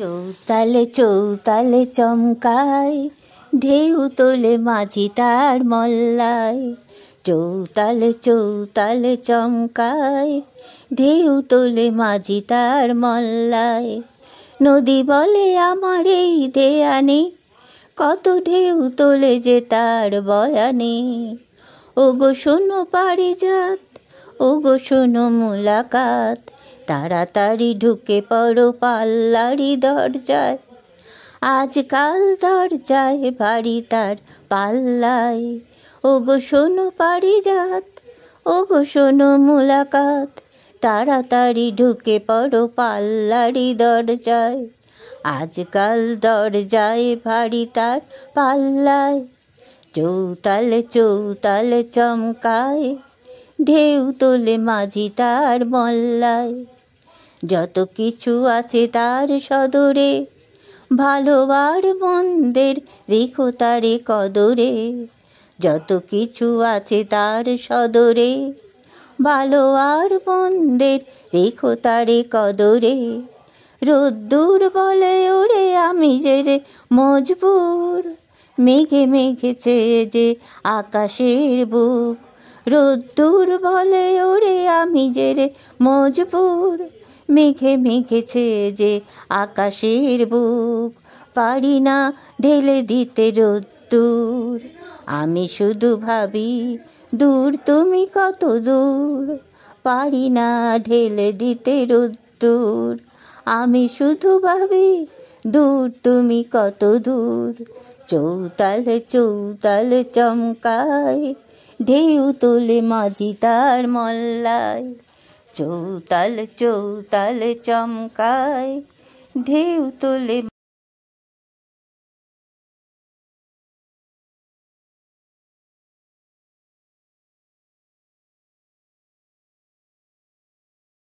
চৌতালে চৌতালে চমকায়, ঢেউ তোলে মাঝি তার মল্লায়। চৌতালে চৌতালে চমকায়, ঢেউ তোলে মাঝি তার মল্লায়। নদী বলে আমার এই দেয়ানে, কত ঢেউ তোলে যে তার বয়ানে। ওগো শোনো পারিজাত, ওগো শোনো মুলাকাত, তাড়াতাড়ি ঢুকে পড়ো পাল্লারি দরজায়। আজকাল দরজায় ভারী তার পাল্লায়। ওগো শোনো পারিজাত, ওগো শোনো মুলাকাত, তাড়াতাড়ি ঢুকে পড়ো পাল্লারি দরজায়। আজকাল দরজায় ভারী তার পাল্লায়। চৌতালে চৌতালে চমকায়, ঢেউ তোলে মাঝি তার মল্লায়। যত কিছু আছে তার সদরে, ভালো আর মন্দের রেখো তারে কদরে। যত কিছু আছে তার সদরে, ভালো আর মন্দের রেখো তারে কদরে। রোদ্দুর বলে ওরে আমি যে রে মজবুর, মেঘে মেঘে চেয়ে যে আকাশের বুক। রোদ্দুর বলে ওরে আমি যে রে মজবুর, মেঘে মেঘে চেয়ে যে আকাশের বুক। পারি না ঢেলে দিতে রোদ্দুর, আমি শুধু ভাবি দূর তুমি কত দূর। পারি না ঢেলে দিতে রোদ্দুর, আমি শুধু ভাবি দূর তুমি কত দূর। চৌতালে চৌতালে চমকায়, ঢেউ তোলে মাঝি তার মল্লায়। চৌতালে চৌতালে চমকায়, ঢেউ তোলে